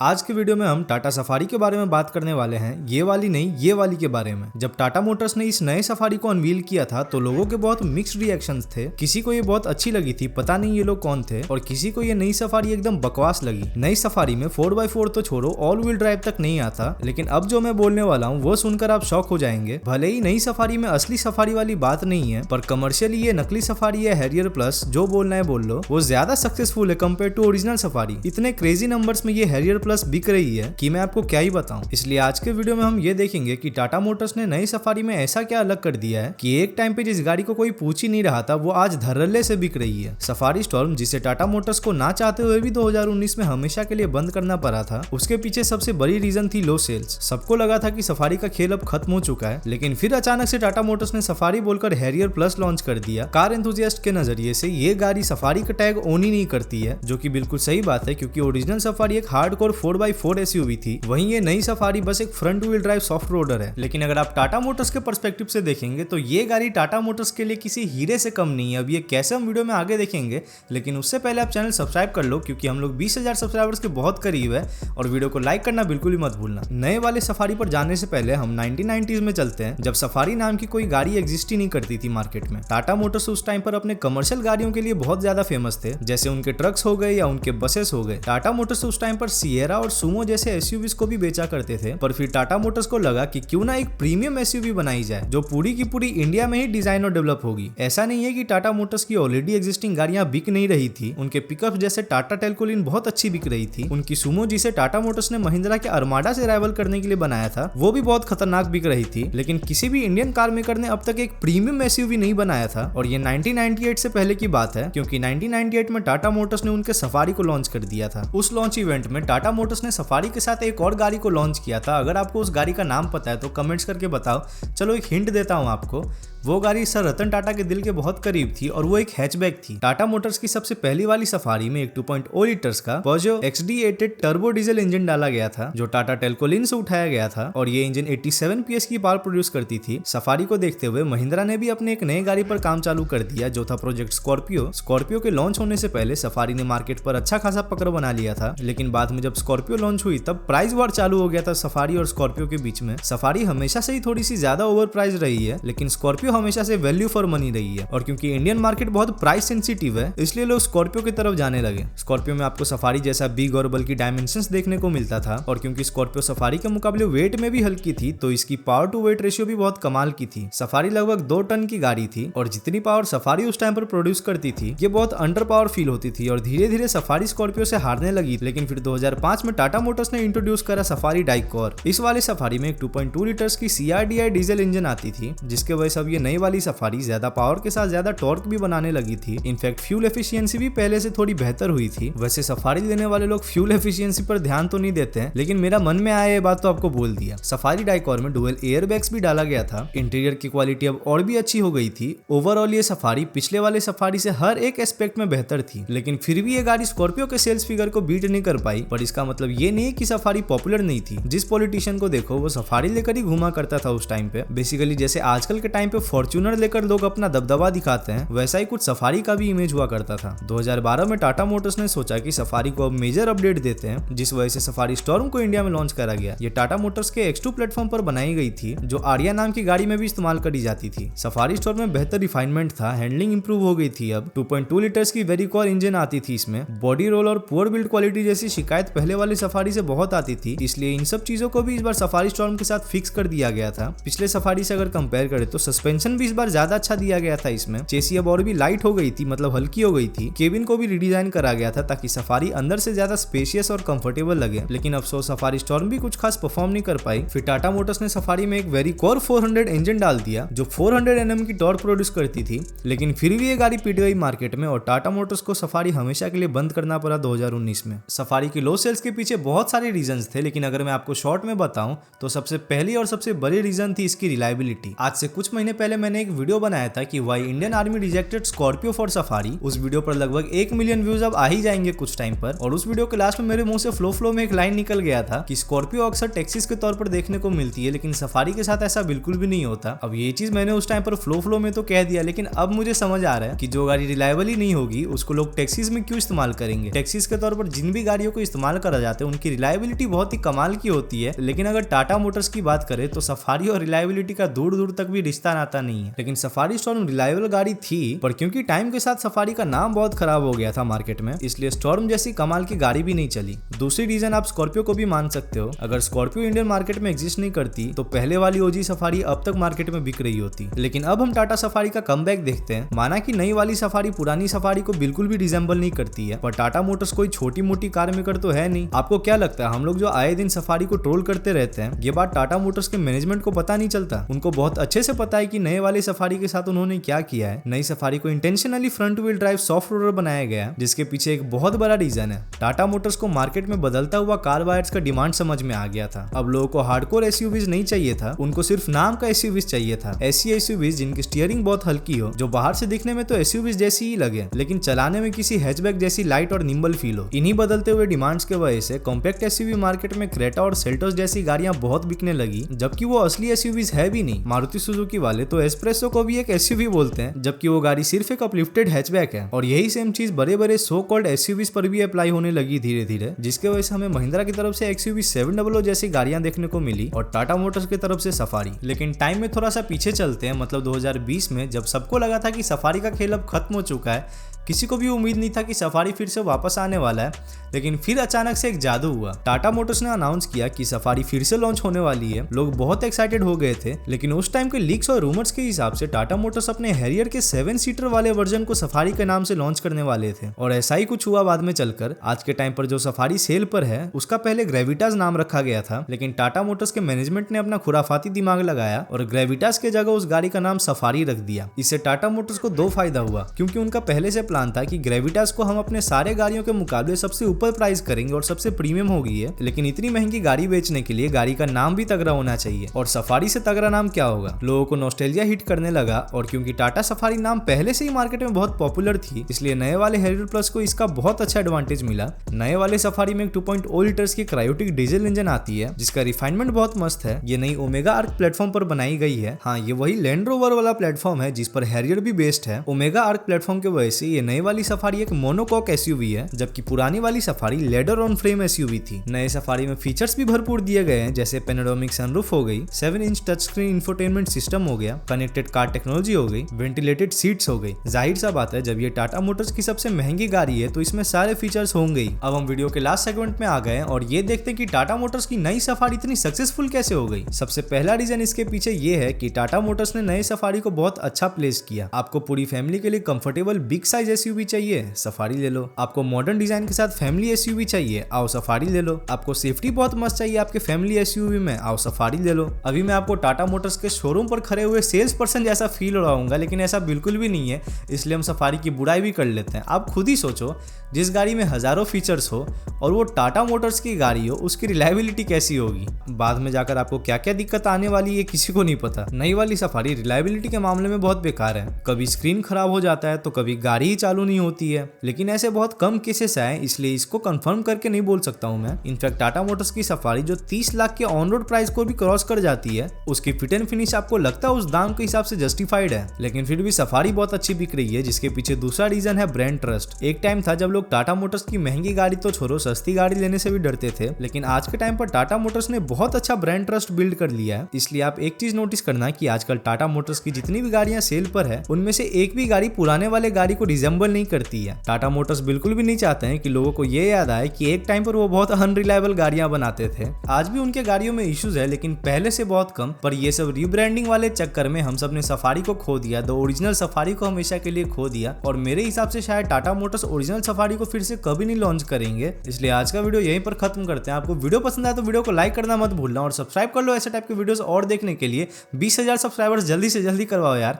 आज के वीडियो में हम टाटा सफारी के बारे में बात करने वाले हैं, ये वाली नहीं ये वाली के बारे में। जब टाटा मोटर्स ने इस नए सफारी को अनवील किया था तो लोगों के बहुत मिक्स्ड रिएक्शंस थे। किसी को ये बहुत अच्छी लगी थी, पता नहीं ये लोग कौन थे, और किसी को ये नई सफारी एकदम बकवास लगी। नई सफारी में 4x4 तो छोड़ो, ऑल व्हील ड्राइव तक नहीं आता। लेकिन अब जो मैं बोलने वाला हूँ वो सुनकर आप शॉक हो जाएंगे। भले ही नई सफारी में असली सफारी वाली बात नहीं है, पर कमर्शियली ये नकली सफारी है हैरियर प्लस, जो बोलना है बोल लो, वो ज्यादा सक्सेसफुल है कंपेयर टू ओरिजिनल सफारी। इतने क्रेजी नंबर्स में ये हैरियर प्लस बिक रही है कि मैं आपको क्या ही बताऊं। इसलिए आज के वीडियो में हम ये देखेंगे कि टाटा मोटर्स ने नई सफारी में ऐसा क्या अलग कर दिया है कि एक टाइम पे जिस गाड़ी को कोई पूछ ही नहीं रहा था वो आज धड़ल्ले से बिक रही है। सफारी स्टॉर्म, जिसे टाटा मोटर्स को ना चाहते हुए भी 2019 में हमेशा के लिए बंद करना पड़ा था, उसके पीछे सबसे बड़ी रीजन थी लो सेल्स। सबको लगा था कि सफारी का खेल अब खत्म हो चुका है, लेकिन फिर अचानक से टाटा मोटर्स ने सफारी बोलकर हैरियर प्लस लॉन्च कर दिया। कार एंथुसियास्ट के नजरिए से ये गाड़ी सफारी का टैग ओन ही नहीं करती है, जो कि बिल्कुल सही बात है, क्योंकि ओरिजिनल सफारी एक हार्डकोर 4x4 एसयूवी थी, वहीं ये नई सफारी बस एक front wheel drive soft roader है। लेकिन अगर आप टाटा मोटर्स के पर्सपेक्टिव से देखेंगे तो ये गाड़ी टाटा मोटर्स के लिए किसी हीरे से कम नहीं है। अब ये कैसे हम वीडियो में आगे देखेंगे, लेकिन उससे पहले आप चैनल सब्सक्राइब कर लो, क्योंकि हम लोग 20,000 सब्सक्राइबर्स के बहुत करीब है, और वीडियो को लाइक करना बिल्कुल ही मत भूलना। नए वाले सफारी पर जाने से पहले हम 1990s में चलते हैं, जब सफारी नाम की कोई गाड़ी एग्जिस्ट ही नहीं करती थी मार्केट में। टाटा मोटर्स उस टाइम पर अपने कमर्शियल गाड़ियों के लिए बहुत ज्यादा फेमस थे, जैसे उनके ट्रक्स हो गए या उनके बसेस हो गए। टाटा मोटर्स उस टाइम पर सिएरा और सुमो जैसे एसयूवीज को भी बेचा करते थे, पर फिर टाटा मोटर्स को लगा कि क्यों ना एक प्रीमियम एसयूवी बनाई जाए जो पूरी की पूरी इंडिया में ही डिजाइन और डेवलप होगी। ऐसा नहीं है कि टाटा मोटर्स की ऑलरेडी एग्जिस्टिंग गाड़ियां बिक नहीं रही थी, उनके पिकअप जैसे टाटा टेल्कोलिन बहुत अच्छी बिक रही थी। उनकी सुमो, जिसे टाटा मोटर्स ने महिंद्रा के अरमाडा से राइवल करने के लिए बनाया था, वो भी बहुत खतरनाक बिक रही थी। लेकिन किसी भी इंडियन कार मेकर ने अब तक एक प्रीमियम एसयूवी नहीं बनाया था, और ये 1998 से पहले की बात है, क्योंकि 1998 में टाटा मोटर्स ने उनके सफारी को लॉन्च कर दिया था। उस लॉन्च इवेंट में टाटा मोटर्स ने सफारी के साथ एक और गाड़ी को लॉन्च किया था। अगर आपको उस गाड़ी का नाम पता है तो कमेंट्स करके बताओ। चलो एक हिंट देता हूं आपको, वो गाड़ी सर रतन टाटा के दिल के बहुत करीब थी, और वो एक हैचबैक थी। टाटा मोटर्स की सबसे पहली वाली सफारी में एक 2.0 लीटर्स का Peugeot XD88 turbo diesel engine डाला गया था, जो टाटा टेल्कोलिन से उठाया गया था, और ये इंजन 87 PS की पावर प्रोड्यूस करती थी। सफारी को देखते हुए महिंद्रा ने भी अपने एक नए गाड़ी पर काम चालू कर दिया, जो था प्रोजेक्ट स्कॉर्पियो। स्कॉर्पियो के लॉन्च होने से पहले सफारी ने मार्केट पर अच्छा खासा पकड़ बना लिया था, लेकिन बाद में जब स्कॉर्पियो लॉन्च हुई तब प्राइस वॉर चालू हो गया था सफारी और स्कॉर्पियो के बीच में। सफारी हमेशा से ही थोड़ी सी ज्यादा ओवर प्राइस रही है, लेकिन स्कॉर्पियो हमेशा से वैल्यू फॉर मनी रही है, और क्योंकि इंडियन मार्केट बहुत प्राइस सेंसिटिव है, इसलिए लोग स्कॉर्पियो की तरफ जाने लगे। स्कॉर्पियो में आपको सफारी जैसा बिग और बल्कि डायमेंशंस देखने को मिलता था, और क्योंकि स्कॉर्पियो सफारी के मुकाबले वेट में भी हल्की थी, तो इसकी पावर टू वेट रेशियो भी बहुत कमाल की थी। सफारी लगभग 2 टन की गाड़ी थी, और जितनी पावर सफारी उस टाइम पर प्रोड्यूस करती थी, ये बहुत अंडर पावर फील होती थी, और धीरे धीरे सफारी स्कॉर्पियो से हारने लगी। लेकिन फिर 2005 में टाटा मोटर्स ने इंट्रोड्यूस करा सफारी डाइकोर। इस वाले सफारी में एक 2.2 लीटर्स की CRDI डीजल इंजन आती थी, जिसके वजह से अब ये नई वाली सफारी ज्यादा पावर के साथ ज्यादा टॉर्क भी बनाने लगी थी। इनफैक्ट फ्यूल एफिशिएंसी भी पहले से थोड़ी बेहतर हुई थी। वैसे सफारी लेने वाले लोग फ्यूल एफिशिएंसी पर ध्यान तो नहीं देते हैं, लेकिन मेरा मन में आया ये बात तो आपको बोल दिया। सफारी डाइकोर में डुअल एयर बैग्स भी डाला गया था। इंटीरियर की क्वालिटी अब और भी अच्छी हो गई थी। ओवरऑल ये सफारी पिछले वाले सफारी से हर एक एस्पेक्ट में बेहतर थी, लेकिन फिर भी ये गाड़ी स्कॉर्पियो के सेल्स फिगर को बीट नहीं कर पाई। पर इसका मतलब ये नहीं कि सफारी पॉपुलर नहीं थी। जिस पॉलिटिशियन को देखो वो सफारी लेकर ही घुमा करता था उस टाइम पे। बेसिकली जैसे आजकल के टाइम पे फॉर्च्यूनर लेकर लोग अपना दबदबा दिखाते हैं, वैसा ही कुछ सफारी का भी इमेज हुआ करता था। 2012 में टाटा मोटर्स ने सोचा कि सफारी को अब मेजर अपडेट देते हैं, जिस वजह से सफारी स्टॉर्म को इंडिया में लॉन्च करा गया। ये टाटा मोटर्स के X2 प्लेटफॉर्म पर बनाई गई थी, जो आर्या नाम की गाड़ी में भी इस्तेमाल करी जाती थी। सफारी स्टॉर्म में बेहतर रिफाइनमेंट था, हैंडलिंग इंप्रूव हो गई थी। अब 2.2 लीटर्स की वेरी कोर इंजन आती थी इसमें। बॉडी रोल और पुअर बिल्ड क्वालिटी जैसी शिकायत पहले वाली सफारी से बहुत आती थी, इसलिए इन सब चीजों को भी इस बार सफारी स्टॉर्म के साथ फिक्स कर दिया गया था। पिछले सफारी से अगर कंपेयर करें तो सस्पेंशन भी इस बार ज्यादा अच्छा दिया गया था इसमें। चेसी अब और भी लाइट हो गई थी, मतलब हल्की हो गई थी। केबिन को भी रिडिजाइन करा गया था ताकि सफारी अंदर से ज्यादा स्पेशियस और कंफर्टेबल लगे, लेकिन अफसोस सफारी स्टॉर्म भी कुछ खास परफॉर्म नहीं कर पाई। फिर टाटा मोटर्स ने सफारी में एक वेरी कोर 400 इंजन डाल दिया, जो 400 Nm की टॉर्क प्रोड्यूस करती थी, लेकिन फिर भी ये गाड़ी पिट गई मार्केट में, और टाटा मोटर्स को सफारी हमेशा के लिए बंद करना पड़ा 2019 में। सफारी की लो सेल्स के पीछे बहुत सारे रीजंस थे, लेकिन अगर मैं आपको शॉर्ट में बताऊं तो सबसे पहली और सबसे बड़ी रीजन थी इसकी रिलायबिलिटी। आज से कुछ महीने पहले पहले मैंने एक वीडियो बनाया था कि why Indian army rejected Scorpio for safari. उस वीडियो पर लगभग 1 मिलियन व्यूज अब आ ही जाएंगे कुछ टाइम पर। और उस वीडियो के लास्ट में मेरे मुंह से फ्लो में एक लाइन निकल गया था कि स्कॉर्पियो अक्सर टैक्सीज के तौर पर देखने को मिलती है, लेकिन सफारी के साथ ऐसा बिल्कुल भी नहीं होता। अब ये चीज मैंने उस टाइम पर फ्लो में तो कह दिया, लेकिन अब मुझे समझ आ रहा है कि जो गाड़ी रिलायबल ही नहीं होगी उसको लोग टैक्सीज में क्यों इस्तेमाल करेंगे। टैक्सीज के तौर पर जिन भी गाड़ियों को इस्तेमाल करा जाता है उनकी रिलायबिलिटी बहुत ही कमाल की होती है, लेकिन अगर टाटा मोटर्स की बात करें तो सफारी और रिलायबिलिटी का दूर दूर तक भी रिश्ता नाता नहीं है। लेकिन सफारी स्टॉर्म रिलायबल गाड़ी थी, पर क्योंकि टाइम के साथ सफारी का नाम बहुत खराब हो गया था मार्केट में, इसलिए स्टॉर्म जैसी कमाल की गाड़ी भी नहीं चली। दूसरी रीजन आप स्कॉर्पियो को भी मान सकते हो। अगर स्कॉर्पियो इंडियन मार्केट में एग्जिस्ट नहीं करती तो पहले वाली ओजी सफारी अब तक मार्केट में बिक रही होती। लेकिन अब हम टाटा सफारी का कमबैक देखते हैं। माना कि नई वाली सफारी पुरानी सफारी को बिल्कुल भी रिजेंबल नहीं करती है, पर टाटा मोटर्स कोई छोटी मोटी कार मेकर तो है नहीं। आपको क्या लगता है हम लोग जो आए दिन सफारी को ट्रोल करते रहते हैं, ये बात टाटा मोटर्स के मैनेजमेंट को पता नहीं चलता? उनको बहुत अच्छे से पता है कि नए वाली सफारी के साथ उन्होंने क्या किया है। नई सफारी को intentionally front wheel drive soft roller बनाया गया है, जिसके पीछे एक बहुत बड़ा रीजन है। टाटा मोटर्स को मार्केट में बदलता हुआ कार बायर्स का डिमांड समझ में आ गया था। अब लोगों को हार्डकोर एसयूवीज नहीं चाहिए था, उनको सिर्फ नाम का एसयूवीज चाहिए था। ऐसी एसयूवीज जिनकी स्टीयरिंग बहुत हल्की हो, जो बाहर से दिखने में तो एसयूवीज जैसी ही लगे, लेकिन चलाने में किसी हैचबैक जैसी लाइट और निम्बल फील हो। इन्हीं बदलते हुए डिमांड्स के वजह से कॉम्पैक्ट एसयूवी मार्केट में क्रेटा और सेल्टोस जैसी गाड़ियां बहुत बिकने लगी, जबकि वो असली एसयूवीज है भी नहीं। मारुति सुजुकी वाले तो एस्प्रेसो को भी एक एसयूवी बोलते हैं, जबकि वो गाड़ी सिर्फ एक अपलिफ्टेड हैचबैक है। और यही सेम चीज बड़े बड़े सो कॉल्ड एसयूवीज पर भी अप्लाई होने लगी धीरे धीरे, जिसके वजह से हमें महिंद्रा की तरफ से एक्सयूवी 700 जैसी गाड़ियां देखने को मिली और टाटा मोटर्स की तरफ से सफारी। लेकिन टाइम में थोड़ा सा पीछे चलते हैं, मतलब 2020 में, जब सबको लगा था कि सफारी का खेल अब खत्म हो चुका है। किसी को भी उम्मीद नहीं था कि सफारी फिर से वापस आने वाला है, लेकिन फिर अचानक से एक जादू हुआ। टाटा मोटर्स ने अनाउंस किया कि सफारी फिर से लॉन्च होने वाली है। लोग बहुत एक्साइटेड हो गए थे, लेकिन उस टाइम के लीक्स और रूमर्स के हिसाब से टाटा मोटर्स अपने हैरियर के 7 सीटर वाले वर्जन को सफारी के नाम से लॉन्च करने वाले थे। और ऐसा ही कुछ हुआ बाद में चलकर। आज के टाइम पर जो सफारी सेल पर है उसका पहले ग्रेविटास नाम रखा गया था, लेकिन टाटा मोटर्स के मैनेजमेंट ने अपना खुराफाती दिमाग लगाया और ग्रेविटास के जगह उस गाड़ी का नाम सफारी रख दिया। इससे टाटा मोटर्स को 2 फायदा हुआ, क्योंकि उनका पहले से प्लान था कि ग्रेविटास को हम अपने सारे गाड़ियों के मुकाबले सबसे ऊपर प्राइस करेंगे और सबसे प्रीमियम होगी है, लेकिन इतनी महंगी गाड़ी बेचने के लिए गाड़ी का नाम भी तगड़ा होना चाहिए। और सफारी से तगड़ा नाम क्या होगा? लोगों को नॉस्टैल्जिया हिट करने लगा, और क्योंकि टाटा सफारी नाम पहले से ही मार्केट में बहुत पॉपुलर थी, इसलिए नए वाले हैरियर प्लस को इसका बहुत अच्छा एडवांटेज मिला। नए वाले सफारी में एक 2.0 लीटर्स की क्रायोटिक डीजल इंजन आती है, जिसका रिफाइनमेंट बहुत मस्त है। ये नई ओमेगा आर्क प्लेटफॉर्म पर बनाई गई है। हाँ, ये वही लैंड रोवर वाला प्लेटफॉर्म है जिस पर हैरियर भी बेस्ड है। ओमेगा आर्क प्लेटफॉर्म की वजह से ये नई वाली सफारी एक मोनोकॉक एसयूवी है, जबकि पुरानी वाली safari ladder on frame SUV थी। नए सफारी में फीचर्स भी भरपूर दिए गए हैं, जैसे पेनोरामिक सनरूफ हो गई, 7 inch touch screen infotainment system हो गया, कनेक्टेड कार टेक्नोलॉजी हो गई, वेंटिलेटेड सीट्स हो गई। जाहिर सा बात है, जब ये टाटा मोटर्स की सबसे महंगी गाड़ी है तो इसमें सारे फीचर्स होंगे ही। अब हम वीडियो के लास्ट सेगमेंट में आ गए और ये देखते हैं कि टाटा मोटर्स की नई सफारी इतनी सक्सेसफुल कैसे हो गई। सबसे पहला रीजन इसके पीछे ये है कि टाटा मोटर्स ने नए सफारी को बहुत अच्छा प्लेस किया। आपको पूरी फैमिली के लिए कंफर्टेबल बिग साइज एसयूवी चाहिए, सफारी ले लो। आपको मॉडर्न डिजाइन के साथ फैमिली एसयूवी चाहिए, आओ सफारी ले लो। आपको सेफ्टी बहुत मस्त चाहिए आपके फैमिली एसयूवी में, आओ सफारी ले लो। अभी मैं आपको टाटा मोटर्स के शोरूम पर खड़े हुए सेल्स पर्सन जैसा फील हो रहा, लेकिन ऐसा बिल्कुल भी नहीं है, इसलिए हम सफारी की बुराई भी कर लेते हैं। आप खुद ही सोचो, जिस गाड़ी में हजारों फीचर्स हो और वो टाटा मोटर्स की गाड़ी हो, उसकी रिलायबिलिटी कैसी होगी? बाद में जाकर आपको क्या क्या दिक्कत आने वाली है किसी को नहीं पता। नई वाली सफारी रिलायबिलिटी के मामले में बहुत बेकार है। कभी स्क्रीन खराब हो जाता है तो कभी गाड़ी ही चालू नहीं होती है, लेकिन ऐसे बहुत कम केसेस आए, इसलिए इसको कंफर्म करके नहीं बोल सकता हूं मैं। इनफैक्ट टाटा मोटर्स की सफारी जो 30 लाख के ऑन रोड प्राइस को भी क्रॉस कर जाती है, उसकी फिट एंड फिनिश आपको लगता है उस दाम के हिसाब से जस्टिफाइड है, लेकिन फिर भी सफारी बहुत अच्छी बिक रही है, जिसके पीछे दूसरा रीजन है ब्रांड ट्रस्ट। एक टाइम था जब लोग टाटा मोटर्स की महंगी गाड़ी तो छोड़ो, सस्ती गाड़ी लेने से भी डरते थे, लेकिन आज के टाइम पर टाटा मोटर्स ने बहुत अच्छा ब्रांड ट्रस्ट बिल्ड कर लिया है। इसलिए आप एक चीज नोटिस करना कि आजकल टाटा मोटर्स की जितनी भी गाड़ियां सेल पर है, उनमें से एक भी गाड़ी पुराने वाले गाड़ी को रिजेंबल नहीं करती है। टाटा मोटर्स बिल्कुल भी नहीं चाहते हैं कि लोगों को ये याद आए कि एक टाइम पर वो बहुत अनरिलायबल गाड़ियां बनाते थे। आज भी उनके गाड़ियों में इश्यूज है, लेकिन पहले से बहुत कम। पर ये सब रीब्रांडिंग वाले चक्कर में हम सब ने सफारी को खो दिया, द ओरिजिनल सफारी को हमेशा के लिए खो दिया। और मेरे हिसाब से शायद टाटा मोटर्स ओरिजिनल सफारी को फिर से कभी नहीं लॉन्च करेंगे। इसलिए आज का वीडियो यहीं पर खत्म करते हैं। आपको वीडियो पसंद आया तो वीडियो को लाइक करना मत भूलना और सब्सक्राइब कर लो ऐसे टाइप के वीडियोस और देखने के लिए। 20,000 सब्सक्राइबर्स जल्दी से जल्दी करवाओ यार।